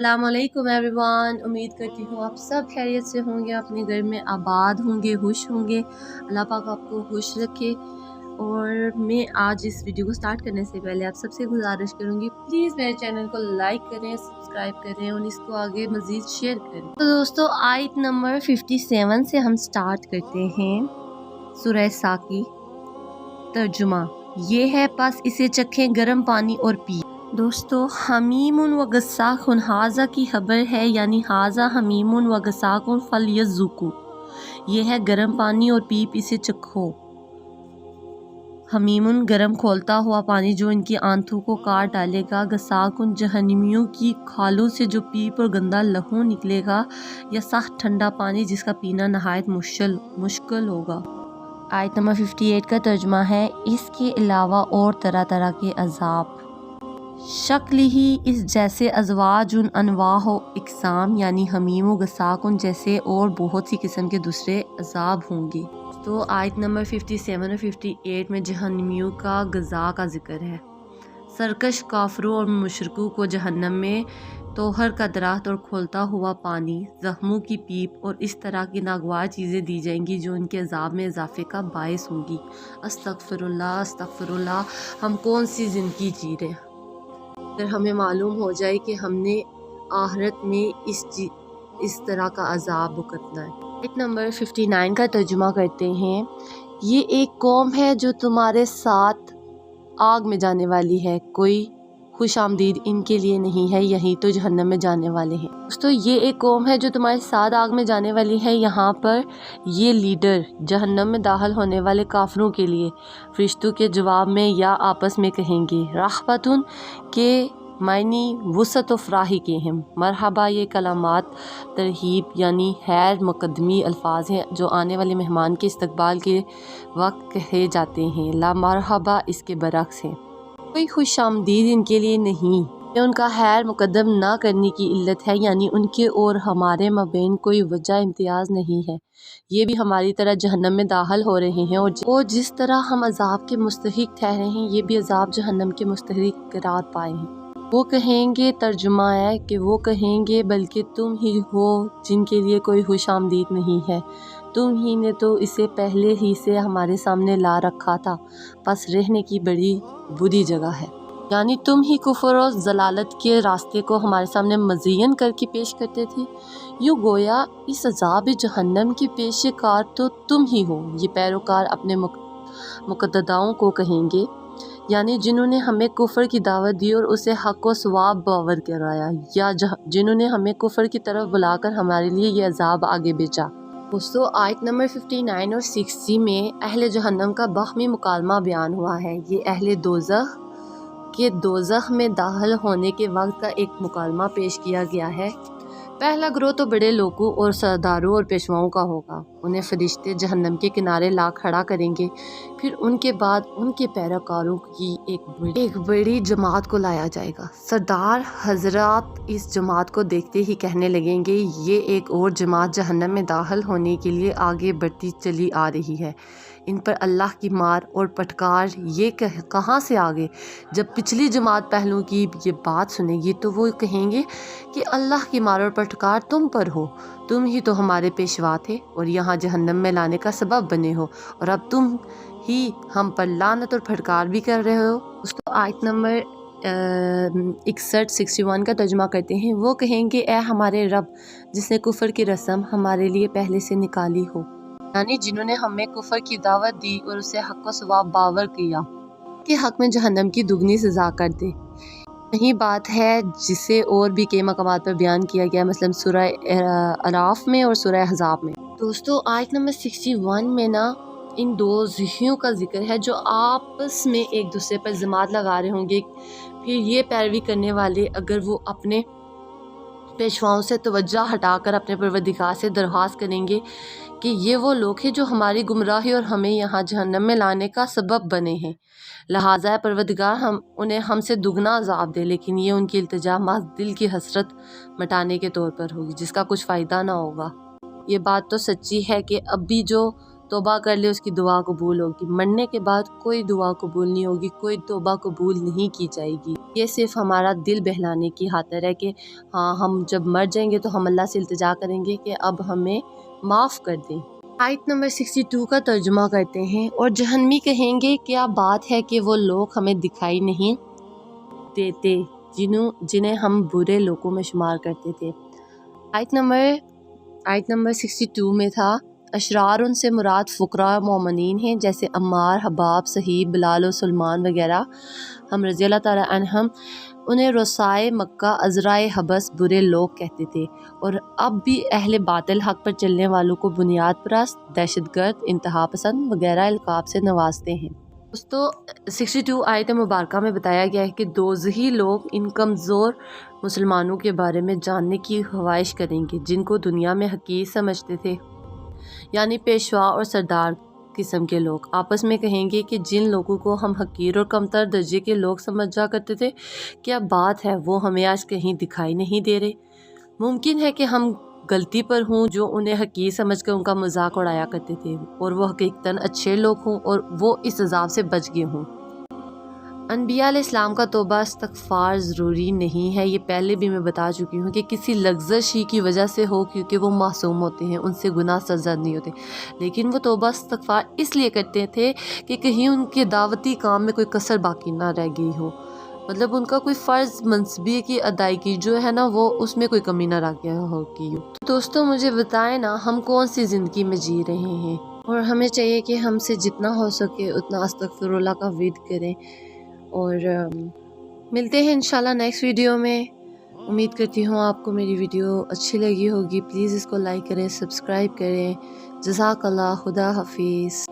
अस्सलाम वालेकुम एवरीवन। उम्मीद करती हूँ आप सब खैरियत से होंगे, अपने घर में आबाद होंगे, खुश होंगे। अल्लाह पाक आपको खुश रखे। और मैं आज इस वीडियो को स्टार्ट करने से पहले आप सबसे गुजारिश करूँगी, प्लीज़ मेरे चैनल को लाइक करें, सब्सक्राइब करें और इसको आगे मज़ीद शेयर करें। तो दोस्तों, आयत नंबर 57 से हम स्टार्ट करते हैं। सूरह साकी तर्जुमा ये है, बस इसे चखें गर्म पानी और पी। दोस्तों, हमीमुन व गस्साकुन हाजा की खबर है, यानी हाजा हमीमुन व गस्साकुन फल यज़ुकु, ये है गर्म पानी और पीप इसे चखो। हमीमुन गर्म खोलता हुआ पानी जो इनकी आंतों को काट डालेगा, गस्साकुन जहन्नमियों की खालों से जो पीप और गंदा लहू निकलेगा, या सख्त ठंडा पानी जिसका पीना नहायत मुश्किल होगा। आयत नंबर 58 का तर्जुमा है, इसके अलावा और तरह तरह के अजाब शक्ल ही इस जैसे अजवाजुन अनवाह इकसाम, यानी हमीम गसाकुन जैसे और बहुत सी किस्म के दूसरे अजाब होंगे। तो आयत नंबर 57 और 58 में जहन्नमियों का गज़ा का जिक्र है। सरकश काफरों और मुशरिकों को जहन्नम में तोहर का दराख्त और खोलता हुआ पानी, जख्मों की पीप और इस तरह की नागवार चीज़ें दी जाएंगी जो उनके अजाब में इजाफे का बायस होंगी। अस्तगफिरुल्लाह अस्तगफिरुल्लाह, हम कौन सी ज़िंदगी जी रहे हैं। अगर हमें मालूम हो जाए कि हमने आखिरत में इस तरह का अजाब भुगतना है। आयत नंबर 59 का तर्जुमा करते हैं, ये एक कौम है जो तुम्हारे साथ आग में जाने वाली है, कोई खुश आमदीद इनके लिए नहीं है, यही तो जहन्नम में जाने वाले हैं। दोस्तों, ये एक कौम है जो तुम्हारे साथ आग में जाने वाली है। यहाँ पर ये लीडर जहन्नम में दाखिल होने वाले काफिरों के लिए फरिश्तों के जवाब में या आपस में कहेंगे, रहबतुन के मायनी वसत फ़राही के हम मरहबा, ये कलामात तरहीब यानी खैर मुकदमी अल्फाज हैं जो आने वाले मेहमान के इस्तकबाल के वक्त कहे जाते हैं। ला मरहबा इसके बरक्स हैं, कोई खुश आमदीद इनके लिए नहीं। ये उनका खैर मुकदम ना करने की इल्लत है, यानी उनके और हमारे मबैन कोई वजह इम्तियाज़ नहीं है। ये भी हमारी तरह जहन्नम में दाखिल हो रहे हैं और जिस तरह हम अजाब के मुस्तहिक ठहरे हैं, ये भी अजाब जहन्नम के मुस्तहिक करार पाए हैं। वो कहेंगे, तर्जुमा है कि वो कहेंगे, बल्कि तुम ही हो जिनके लिए कोई खुश आमदीद नहीं है, तुम ही ने तो इसे पहले ही से हमारे सामने ला रखा था, बस रहने की बड़ी बुरी जगह है। यानी तुम ही कुफर और जलालत के रास्ते को हमारे सामने मज़ीन करके पेश करते थे। यूँ गोया इस अजाब जहन्नम की पेशकार तो तुम ही हो। ये पैरोकार अपने मुक़द्ददाओं को कहेंगे, यानी जिन्होंने हमें कुफर की दावत दी और उसे हक़ व सवाब बावर कराया, या जिन्होंने हमें कुफर की तरफ बुलाकर हमारे लिए ये अजाब आगे भेजा। दोस्तों, आयत नंबर 59 और 60 में अहले जहन्नम का बाहमी मुकालमा बयान हुआ है। ये अहले दोज़ख के दोज़ख में दाखिल होने के वक्त का एक मुकालमा पेश किया गया है। पहला ग्रोह तो बड़े लोगों और सरदारों और पेशवाओं का होगा। उन्हें फरिश्ते जहन्नम के किनारे ला खड़ा करेंगे, फिर उनके बाद उनके पैरोकारों की एक बड़ी जमात को लाया जाएगा। सरदार हजरात इस जमात को देखते ही कहने लगेंगे, ये एक और जमात जहन्नम में दाखिल होने के लिए आगे बढ़ती चली आ रही है। इन पर अल्लाह की मार और पटकार ये कहाँ से आ गए। जब पिछली जमात पहलू की ये बात सुनेगी तो वो कहेंगे कि अल्लाह की मार और पटकार तुम पर हो, तुम ही तो हमारे पेशवा थे और यहाँ जहन्नम में लाने का सबब बने हो, और अब तुम ही हम पर लानत और फटकार भी कर रहे हो। उसको आयत नंबर 61 का तर्जुमा करते हैं। वो कहेंगे, ए हमारे रब जिसने कुफर की रस्म हमारे लिए पहले से निकाली हो, यानी जिन्होंने हमें कुफर की दावत दी और उसे हक़ व सवाब बावर किया, कि हक़ में जहन्नम की दुगनी सज़ा कर दे। यही बात है जिसे और भी कई मकामात पर बयान किया गया, मतलब सूरह अराफ में और सूरह अहज़ाब में। दोस्तों, आयत नंबर 61 में ना इन दो ज़िहियों का जिक्र है जो आपस में एक दूसरे पर ज़मात लगा रहे होंगे। फिर ये पैरवी करने वाले अगर वो अपने पेशवाओं से तवज्जो हटाकर अपने परवरदिगार से दरख्वास्त करेंगे कि ये वो लोग हैं जो हमारी गुमराही और हमें यहाँ जहन्नम में लाने का सबब बने हैं, लिहाजा परवरदिगार हम उन्हें हमसे दुगना अजाब दे। लेकिन ये उनकी इल्तिजा महज दिल की हसरत मिटाने के तौर पर होगी, जिसका कुछ फ़ायदा ना होगा। ये बात तो सच्ची है कि अब भी जो توبہ کر لے اس کی دعا قبول ہوگی، مرنے کے بعد کوئی دعا قبول نہیں ہوگی، کوئی توبہ قبول نہیں کی جائے گی۔ یہ صرف ہمارا دل بہلانے کی خاطر ہے کہ ہاں ہم جب مر جائیں گے تو ہم اللہ سے التجا کریں گے کہ اب ہمیں معاف کر دیں۔ آیت نمبر 62 کا ترجمہ کرتے ہیں، اور جہنمی کہیں گے کیا بات ہے کہ وہ لوگ ہمیں دکھائی نہیں دیتے جنہیں ہم برے لوگوں میں شمار کرتے تھے۔ آیت نمبر 62 میں تھا، اشرار ان سے مراد فقراء مومنین ہیں، جیسے عمار، حباب، صہیب، بلال و سلمان وغیرہ، ہم رضی اللہ تعالیٰ عنہم۔ انہیں رؤسائے مکہ، عذرائے حبس برے لوگ کہتے تھے، اور اب بھی اہل باطل حق پر چلنے والوں کو بنیاد پرست، دہشت گرد، انتہا پسند وغیرہ القاب سے نوازتے ہیں۔ دوستو 62 آیت مبارکہ میں بتایا گیا ہے کہ دوزخی لوگ ان کمزور مسلمانوں کے بارے میں جاننے کی خواہش کریں گے جن کو دنیا میں حقیر سمجھتے تھے، یعنی پیشوا اور سردار قسم کے لوگ آپس میں کہیں گے کہ جن لوگوں کو ہم حقیر اور کمتر درجے کے لوگ سمجھا کرتے تھے، کیا بات ہے وہ ہمیں آج کہیں دکھائی نہیں دے رہے؟ ممکن ہے کہ ہم غلطی پر ہوں جو انہیں حقیر سمجھ کر ان کا مذاق اڑایا کرتے تھے، اور وہ حقیقتاً اچھے لوگ ہوں اور وہ اس عذاب سے بچ گئے ہوں۔ انبیاء علیہ السلام کا توبہ استغفار ضروری نہیں ہے، یہ پہلے بھی میں بتا چکی ہوں کہ کسی لغزش ہی کی وجہ سے ہو، کیونکہ وہ معصوم ہوتے ہیں، ان سے گناہ سرزد نہیں ہوتے، لیکن وہ توبہ استغفار اس لیے کرتے تھے کہ کہیں ان کے دعوتی کام میں کوئی کسر باقی نہ رہ گئی ہو، مطلب ان کا کوئی فرض منصبی کی ادائیگی جو ہے نا وہ اس میں کوئی کمی نہ رہ گیا ہوگی۔ دوستوں مجھے بتائیں نا ہم کون سی زندگی میں جی رہے ہیں، اور ہمیں چاہیے کہ ہم سے جتنا ہو سکے اتنا استغفر اللہ کا ورد کریں، اور ملتے ہیں انشاءاللہ نیکسٹ ویڈیو میں۔ امید کرتی ہوں آپ کو میری ویڈیو اچھی لگی ہوگی، پلیز اس کو لائک کریں، سبسکرائب کریں۔ جزاک اللہ، خدا حافظ۔